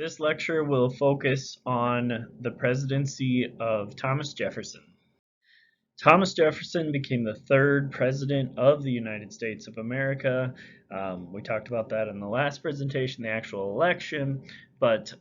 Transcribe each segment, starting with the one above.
This lecture will focus on the presidency of Thomas Jefferson. Thomas Jefferson became the third president of the United States of America. We talked about that in the last presentation, the actual election, but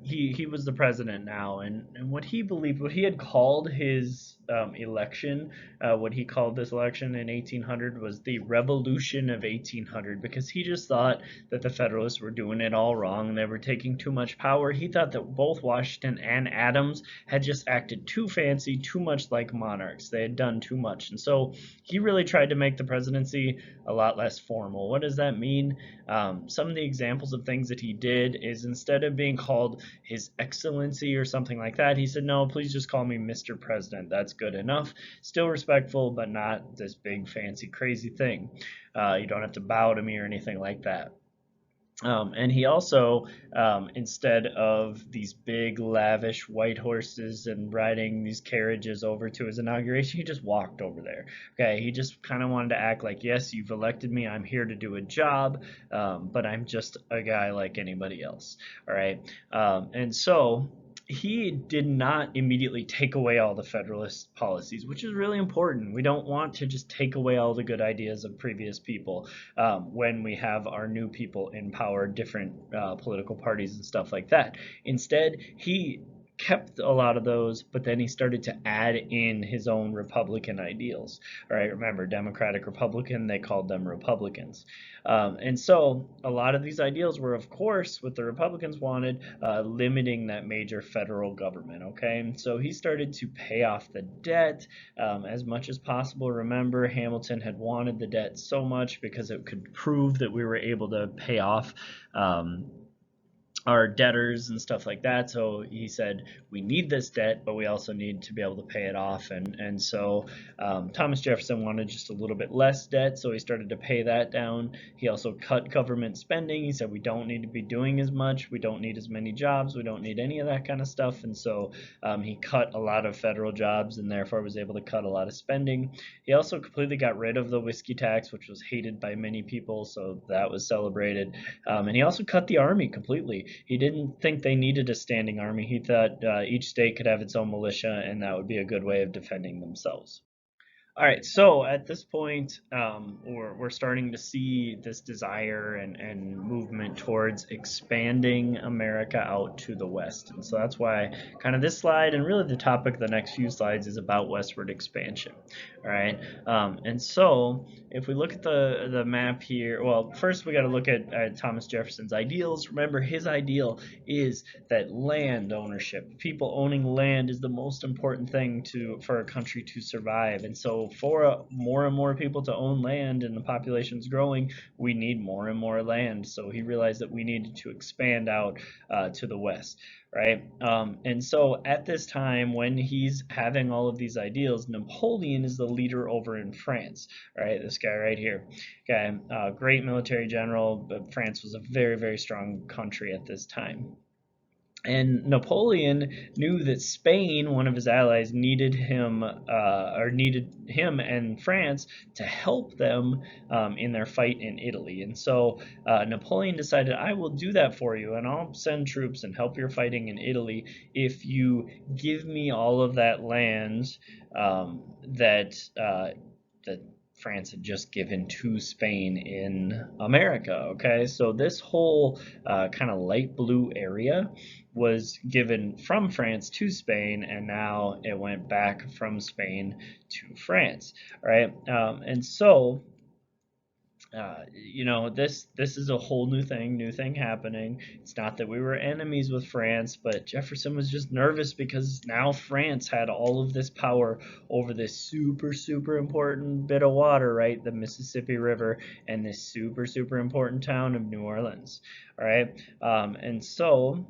he was the president now, and what he believed, what he had called his election, what he called this election in 1800 was the Revolution of 1800, because he just thought that the Federalists were doing it all wrong. They were taking too much power. He thought that both Washington and Adams had just acted too fancy, too much like monarchs. They had done too much. And so he really tried to make the presidency a lot less formal. What does that mean? Some of the examples of things that he did is, instead of being called His Excellency or something like that, he said, no, please just call me Mr. President. That's good enough. Still respectful, but not this big, fancy, crazy thing. You don't have to bow to me or anything like that. And he also, instead of these big, lavish white horses and riding these carriages over to his inauguration, he just walked over there. Okay, he just kind of wanted to act like, yes, you've elected me, I'm here to do a job, but I'm just a guy like anybody else. All right, and so he did not immediately take away all the Federalist policies, which is really important. We don't want to just take away all the good ideas of previous people when we have our new people in power, different political parties and stuff like that. Instead, he kept a lot of those, but then he started to add in his own Republican ideals. All right, remember, Democratic, Republican, they called them Republicans. And so a lot of these ideals were, of course, what the Republicans wanted, limiting that major federal government, okay? And so he started to pay off the debt as much as possible. Remember, Hamilton had wanted the debt so much because it could prove that we were able to pay off our debtors and stuff like that. So he said, we need this debt, but we also need to be able to pay it off. And so Thomas Jefferson wanted just a little bit less debt, so he started to pay that down. He also cut government spending. He said, we don't need to be doing as much. We don't need as many jobs. We don't need any of that kind of stuff. And so he cut a lot of federal jobs and therefore was able to cut a lot of spending. He also completely got rid of the whiskey tax, which was hated by many people, so that was celebrated. And he also cut the army completely. He didn't think they needed a standing army. He thought each state could have its own militia, and that would be a good way of defending themselves. All right, so at this point, we're starting to see this desire and movement towards expanding America out to the west. And so that's why kind of this slide, and really the topic of the next few slides, is about westward expansion. All right, and so if we look at the map here, well, first we got to look at Thomas Jefferson's ideals. Remember, his ideal is that land ownership, people owning land, is the most important thing for a country to survive. And so for more and more people to own land and the population's growing, we need more and more land. So he realized that we needed to expand out to the west, right? And so at this time, when he's having all of these ideals, Napoleon is the leader over in France, right? This guy right here. Okay, great military general, but France was a very, very strong country at this time. And Napoleon knew that Spain, one of his allies, needed him and France to help them in their fight in Italy. And so Napoleon decided, I will do that for you, and I'll send troops and help your fighting in Italy if you give me all of that land that France had just given to Spain in America. Okay, so this whole kind of light blue area was given from France to Spain, and now it went back from Spain to France. All right, and so this is a whole new thing happening. It's not that we were enemies with France, but Jefferson was just nervous because now France had all of this power over this super important bit of water, right? The Mississippi River, and this super important town of New Orleans. All right, and so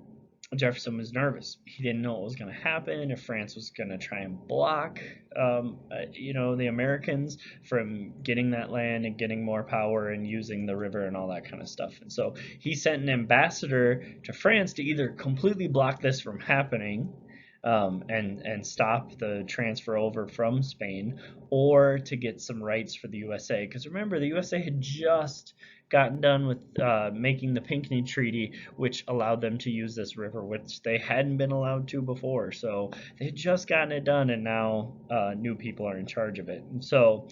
Jefferson was nervous. He didn't know what was going to happen, if France was going to try and block, the Americans from getting that land and getting more power and using the river and all that kind of stuff. And so he sent an ambassador to France to either completely block this from happening, and stop the transfer over from Spain, or to get some rights for the USA. Because remember, the USA had just gotten done with making the Pinckney Treaty, which allowed them to use this river, which they hadn't been allowed to before. So they had just gotten it done, and now new people are in charge of it. And so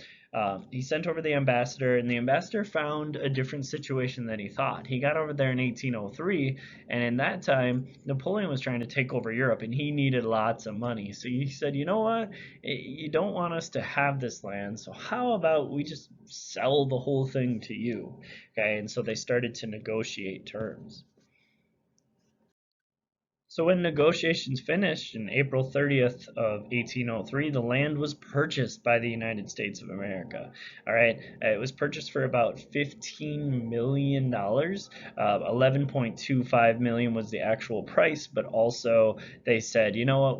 he sent over the ambassador, and the ambassador found a different situation than he thought. He got over there in 1803, and in that time, Napoleon was trying to take over Europe, and he needed lots of money. So he said, you know what? You don't want us to have this land, so how about we just sell the whole thing to you? Okay, and so they started to negotiate terms. So when negotiations finished in April 30th of 1803, the land was purchased by the United States of America. All right, it was purchased for about $15 million. 11.25 million was the actual price, but also they said, you know what,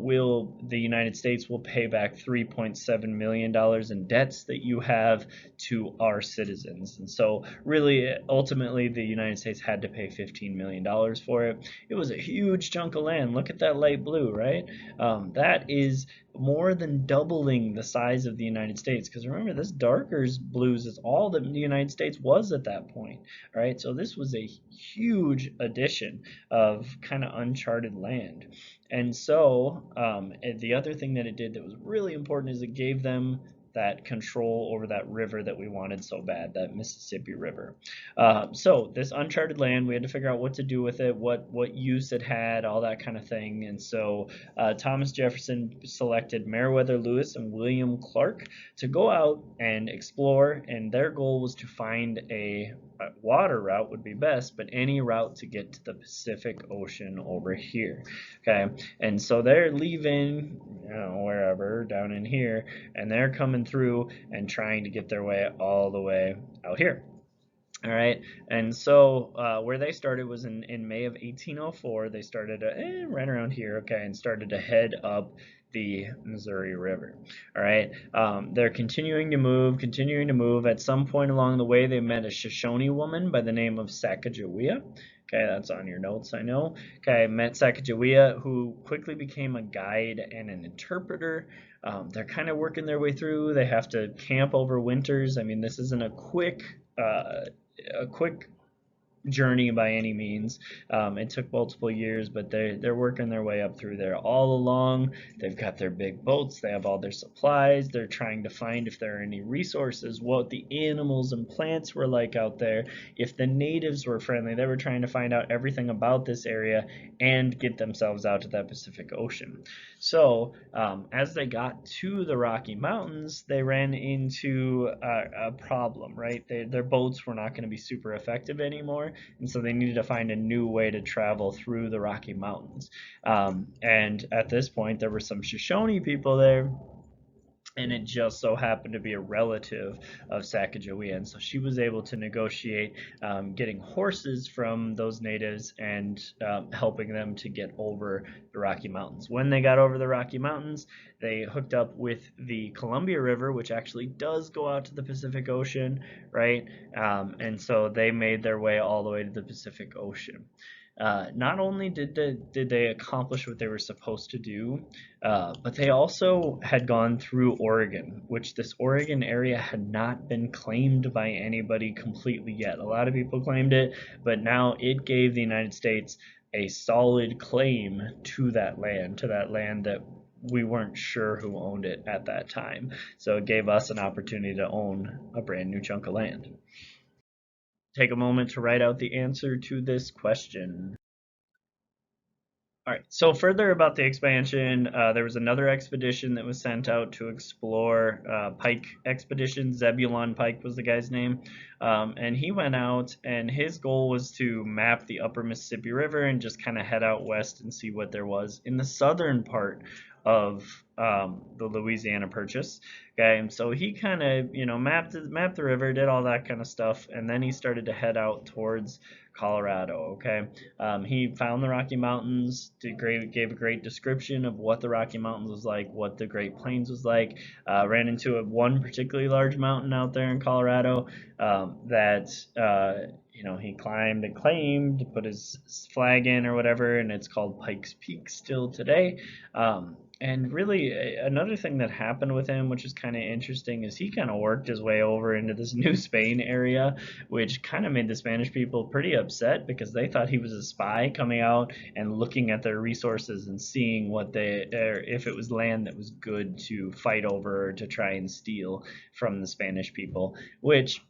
the United States will pay back $3.7 million in debts that you have to our citizens. And so really, ultimately, the United States had to pay $15 million for it. It was a huge chunk of land. Look at that light blue, right? That is more than doubling the size of the United States. Because remember, this darker blues is all that the United States was at that point, right? So this was a huge addition of kind of uncharted land. And so the other thing that it did that was really important is it gave them that control over that river that we wanted so bad, that Mississippi River. So this uncharted land, we had to figure out what to do with it, what use it had, all that kind of thing. And so Thomas Jefferson selected Meriwether Lewis and William Clark to go out and explore, and their goal was to find a water route would be best, but any route to get to the Pacific Ocean over here. Okay, and so they're leaving, wherever down in here, and they're coming through and trying to get their way all the way out here. All right, and so where they started was in May of 1804. They started right around here, okay, and started to head up the Missouri River. All right, they're continuing to move, continuing to move. At some point along the way, they met a Shoshone woman by the name of Sacagawea. Okay, that's on your notes, I know. Okay, met Sacagawea, who quickly became a guide and an interpreter. They're kind of working their way through. They have to camp over winters. I mean, this isn't a quick journey by any means. It took multiple years, but they're working their way up through there. All along, they've got their big boats, they have all their supplies, they're trying to find if there are any resources, what the animals and plants were like out there, if the natives were friendly. They were trying to find out everything about this area and get themselves out to that Pacific Ocean. So as they got to the Rocky Mountains, they ran into a problem, right? Their boats were not going to be super effective anymore, and so they needed to find a new way to travel through the Rocky Mountains. And at this point, there were some Shoshone people there, and it just so happened to be a relative of Sacagawea, and so she was able to negotiate getting horses from those natives and helping them to get over the Rocky Mountains. When they got over the Rocky Mountains, they hooked up with the Columbia River, which actually does go out to the Pacific Ocean, right? And so they made their way all the way to the Pacific Ocean. Not only did they accomplish what they were supposed to do, but they also had gone through Oregon, which this Oregon area had not been claimed by anybody completely yet. A lot of people claimed it, but now it gave the United States a solid claim to that land that we weren't sure who owned it at that time. So it gave us an opportunity to own a brand new chunk of land. Take a moment to write out the answer to this question. All right, so further about the expansion, there was another expedition that was sent out to explore, Pike expedition. Zebulon Pike was the guy's name. And he went out, and his goal was to map the upper Mississippi River and just kind of head out west and see what there was in the southern part of the Louisiana Purchase. Okay, and so he kind of, mapped the river, did all that kind of stuff, and then he started to head out towards Colorado. Okay, he found the Rocky Mountains, gave a great description of what the Rocky Mountains was like, what the Great Plains was like. Ran into one particularly large mountain out there in Colorado that he climbed and claimed, put his flag in or whatever, and it's called Pike's Peak still today. And really, another thing that happened with him, which is kind of interesting, is he kind of worked his way over into this New Spain area, which kind of made the Spanish people pretty upset because they thought he was a spy coming out and looking at their resources and seeing if it was land that was good to fight over or to try and steal from the Spanish people, which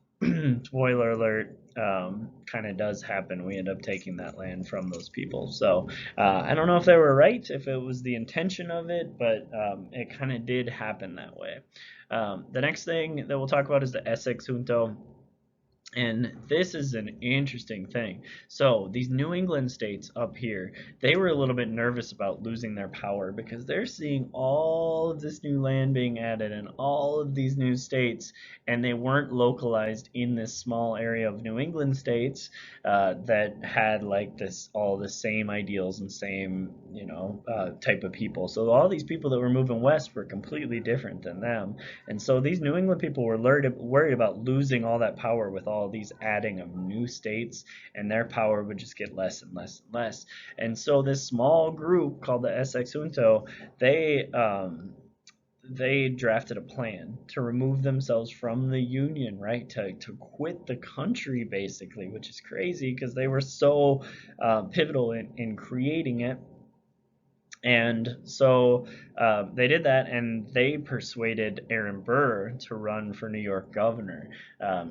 spoiler alert, kind of does happen. We end up taking that land from those people. So I don't know if they were right, if it was the intention of it, but it kind of did happen that way. The next thing that we'll talk about is the Essex Junto. And this is an interesting thing. So these New England states up here, they were a little bit nervous about losing their power because they're seeing all of this new land being added and all of these new states, and they weren't localized in this small area of New England states that had like all the same ideals and same type of people. So all these people that were moving west were completely different than them, and so these New England people were worried about losing all that power with all these adding of new states, and their power would just get less and less and less. And so this small group called the Essex Junto, they drafted a plan to remove themselves from the Union, right? To quit the country, basically, which is crazy because they were so pivotal in creating it. And so they did that, and they persuaded Aaron Burr to run for New York governor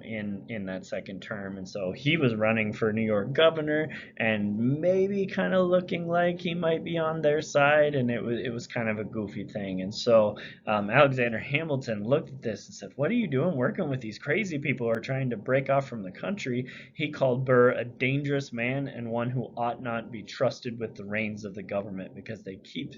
in that second term. And so he was running for New York governor, and maybe kind of looking like he might be on their side. And it was kind of a goofy thing. And so Alexander Hamilton looked at this and said, "What are you doing, working with these crazy people who are trying to break off from the country?" He called Burr a dangerous man and one who ought not be trusted with the reins of the government, because they keep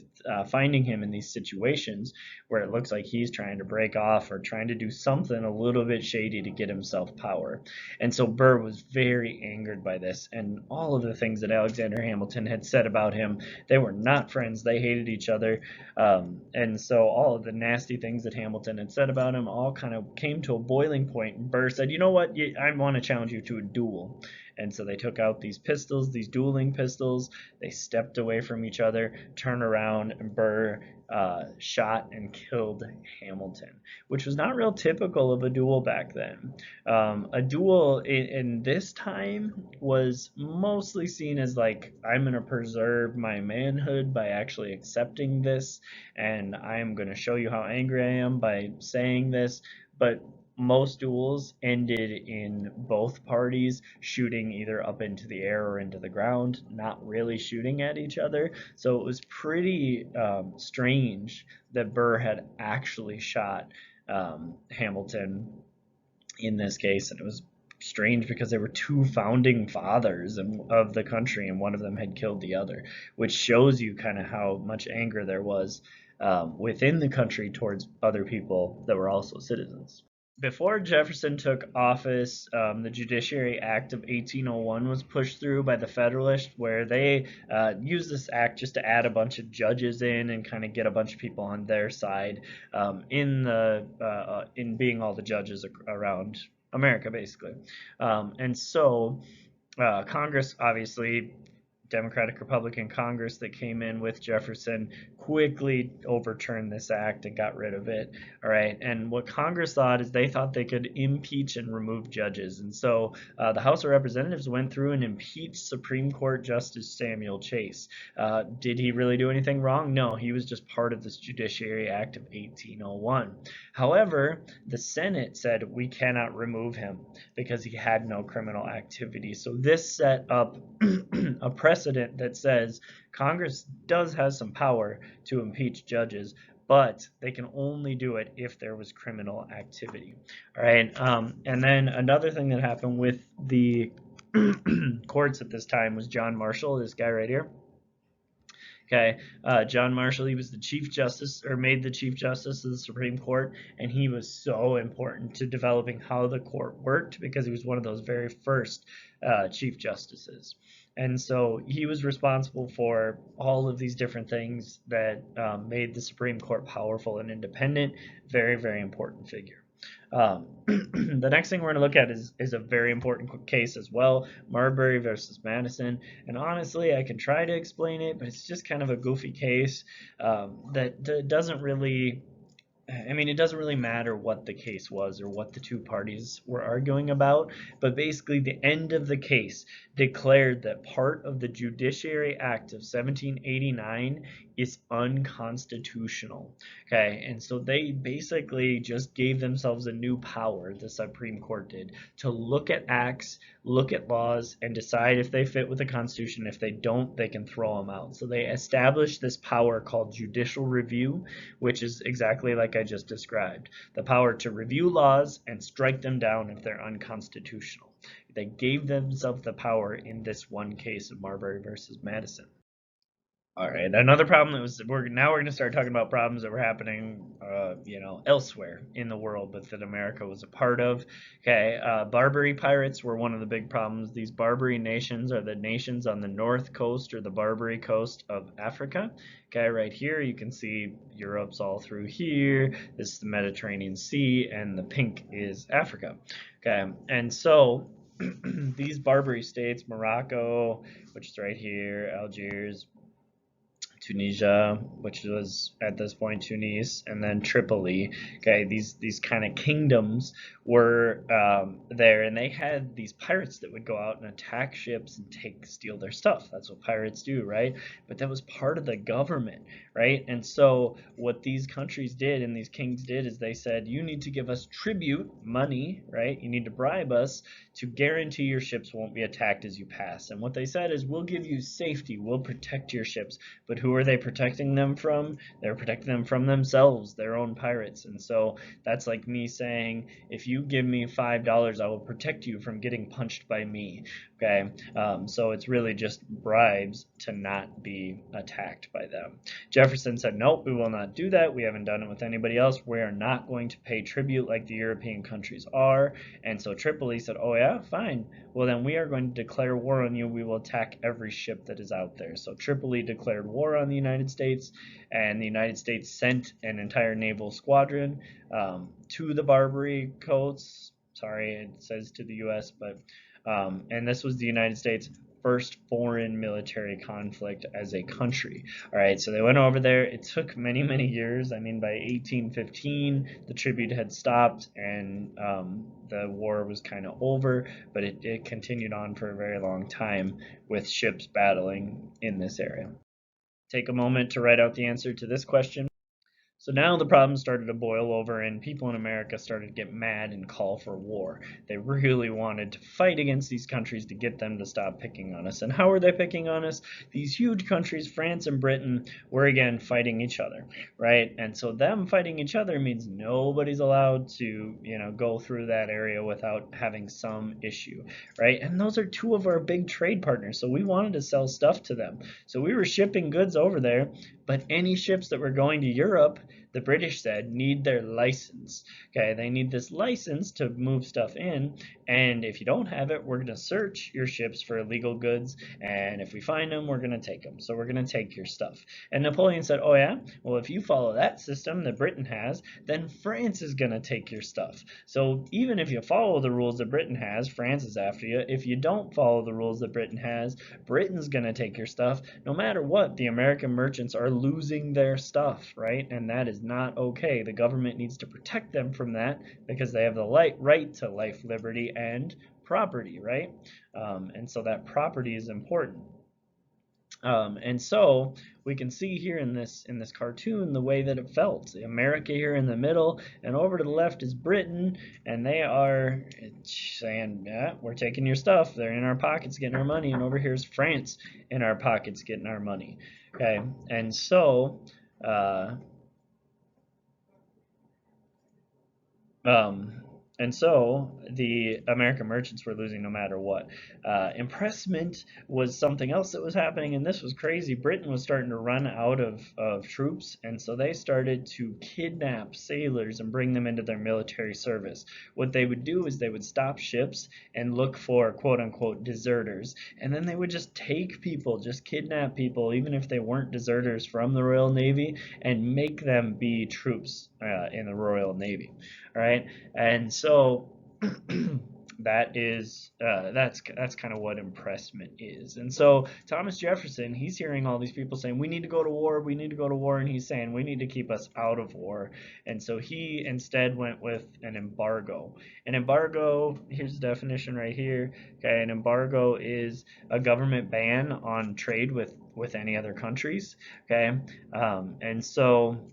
finding him in these situations where it looks like he's trying to break off or trying to do something a little bit shady to get himself power. And so Burr was very angered by this, and all of the things that Alexander Hamilton had said about him. They were not friends. They hated each other. And so all of the nasty things that Hamilton had said about him all kind of came to a boiling point, and Burr said, "You know what? I want to challenge you to a duel." And so they took out these pistols, these dueling pistols. They stepped away from each other, turned around, and Burr shot and killed Hamilton, which was not real typical of a duel back then. A duel in this time was mostly seen as like, I'm going to preserve my manhood by actually accepting this, and I'm going to show you how angry I am by saying this. But most duels ended in both parties shooting either up into the air or into the ground, not really shooting at each other. So it was pretty strange that Burr had actually shot Hamilton in this case, and it was strange because there were two founding fathers of the country, and one of them had killed the other, which shows you kind of how much anger there was within the country towards other people that were also citizens. Before Jefferson took office, the Judiciary Act of 1801 was pushed through by the Federalists, where they used this act just to add a bunch of judges in and kind of get a bunch of people on their side in being all the judges around America, basically. And so Congress, obviously, Democratic Republican Congress that came in with Jefferson quickly overturned this act and got rid of it. All right. And what Congress thought is they thought they could impeach and remove judges. And so the House of Representatives went through and impeached Supreme Court Justice Samuel Chase. Did he really do anything wrong? No, he was just part of this Judiciary Act of 1801. However, the Senate said we cannot remove him because he had no criminal activity. So this set up a precedent that says Congress does have some power to impeach judges, but they can only do it if there was criminal activity. All right. And then another thing that happened with the courts at this time was John Marshall, this guy right here. Okay, John Marshall, he was the Chief Justice, or made the Chief Justice of the Supreme Court, and he was so important to developing how the court worked because he was one of those very first Chief Justices. And so he was responsible for all of these different things that made the Supreme Court powerful and independent. Very, very important figure. The next thing we're going to look at is a very important case as well, Marbury versus Madison. And honestly, I can try to explain it, but it's just kind of a goofy case that doesn't really. I mean, it doesn't really matter what the case was or what the two parties were arguing about, but basically, the end of the case declared that part of the Judiciary Act of 1789 is unconstitutional. Okay, and so they basically just gave themselves a new power, the Supreme Court did, to look at acts, look at laws, and decide if they fit with the Constitution. If they don't, they can throw them out. So they established this power called judicial review, which is exactly like I just described, the power to review laws and strike them down if they're unconstitutional. They gave themselves the power in this one case of Marbury versus Madison. All right, another problem that was we're going to start talking about problems that were happening, elsewhere in the world, but that America was a part of. Okay, Barbary pirates were one of the big problems. These Barbary nations are the nations on the north coast or the Barbary coast of Africa. Okay, right here you can see Europe's all through here. This is the Mediterranean Sea, and the pink is Africa. Okay, and so these Barbary states, Morocco, which is right here, Algiers, Tunisia, which was at this point Tunis, and then Tripoli. Okay, these kind of kingdoms were there, and they had these pirates that would go out and attack ships and steal their stuff. That's what pirates do, right? But that was part of the government, right? And so what these countries did and these kings did is they said, you need to give us tribute money, right? You need to bribe us to guarantee your ships won't be attacked as you pass. And what they said is, we'll give you safety, we'll protect your ships. But who are they protecting them from? They're protecting them from themselves, their own pirates. And so that's like me saying, if you give me $5, I will protect you from getting punched by me. Okay, so it's really just bribes to not be attacked by them. Jefferson said, nope, we will not do that. We haven't done it with anybody else. We are not going to pay tribute like the European countries are. And so Tripoli said, oh yeah, fine. Well, then we are going to declare war on you. We will attack every ship that is out there. So Tripoli declared war on the United States, and the United States sent an entire naval squadron to the Barbary coasts. Sorry, it says to the U.S., but and this was the United States' first foreign military conflict as a country. All right, so they went over there. It took many, many years. I mean, by 1815, the tribute had stopped and the war was kind of over, but it continued on for a very long time with ships battling in this area. Take a moment to write out the answer to this question. So now the problem started to boil over, and people in America started to get mad and call for war. They really wanted to fight against these countries to get them to stop picking on us. And how were they picking on us? These huge countries, France and Britain, were again fighting each other, right? And so them fighting each other means nobody's allowed to, go through that area without having some issue, right? And those are two of our big trade partners. So we wanted to sell stuff to them. So we were shipping goods over there, but any ships that were going to Europe, the British said, need their license. Okay, they need this license to move stuff in, and if you don't have it, we're going to search your ships for illegal goods, and if we find them, we're going to take them. So we're going to take your stuff. And Napoleon said, oh yeah, well, if you follow that system that Britain has, then France is going to take your stuff. So even if you follow the rules that Britain has, France is after you. If you don't follow the rules that Britain has, Britain's going to take your stuff. No matter what, the American merchants are losing their stuff, right? And that is not okay. The government needs to protect them from that because they have the right to life, liberty, and property, right? And so that property is important. And so we can see here in this cartoon the way that it felt. America here in the middle, and over to the left is Britain, and they are saying, yeah, we're taking your stuff. They're in our pockets getting our money, and over here is France in our pockets getting our money. Okay, and so um, And so the American merchants were losing no matter what. Impressment was something else that was happening, and this was crazy. Britain was starting to run out of troops, and so they started to kidnap sailors and bring them into their military service. What they would do is they would stop ships and look for quote unquote deserters, and then they would just take people, just kidnap people, even if they weren't deserters from the Royal Navy, and make them be troops in the Royal Navy. All right, and so that's kind of what impressment is. And so Thomas Jefferson, he's hearing all these people saying we need to go to war, we need to go to war, and he's saying we need to keep us out of war. And so he instead went with an embargo. An embargo, here's the definition right here. Okay, an embargo is a government ban on trade with any other countries. Okay, and so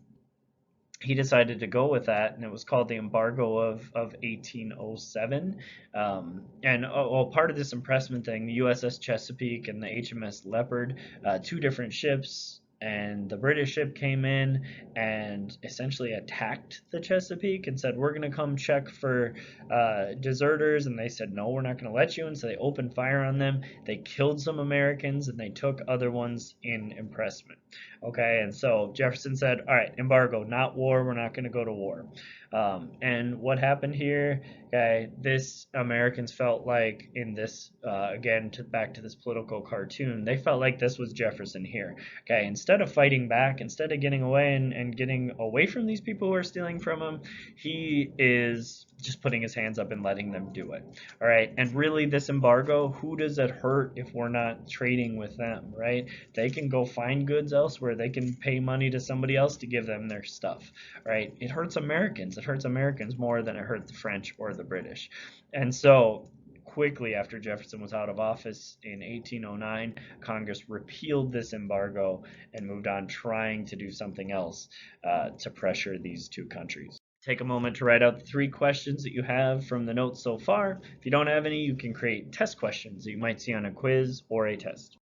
he decided to go with that, and it was called the Embargo of 1807. And well, part of this impressment thing, the USS Chesapeake and the HMS Leopard, two different ships, and the British ship came in and essentially attacked the Chesapeake and said, "We're going to come check for deserters." And they said, "No, we're not going to let you." And so they opened fire on them. They killed some Americans and they took other ones in impressment. Okay, and so Jefferson said, "All right, embargo, not war. We're not going to go to war." And what happened here? Okay, this Americans felt like in this again back to this political cartoon, they felt like this was Jefferson here. Okay, instead of fighting back, instead of getting away and getting away from these people who are stealing from him, he is just putting his hands up and letting them do it. All right, and really, this embargo, who does it hurt if we're not trading with them, right? They can go find goods elsewhere. They can pay money to somebody else to give them their stuff, right? It hurts Americans. It hurts Americans more than it hurt the French or the British. And so quickly after Jefferson was out of office in 1809, Congress repealed this embargo and moved on trying to do something else to pressure these two countries. Take a moment to write out the 3 questions that you have from the notes so far. If you don't have any, you can create test questions that you might see on a quiz or a test.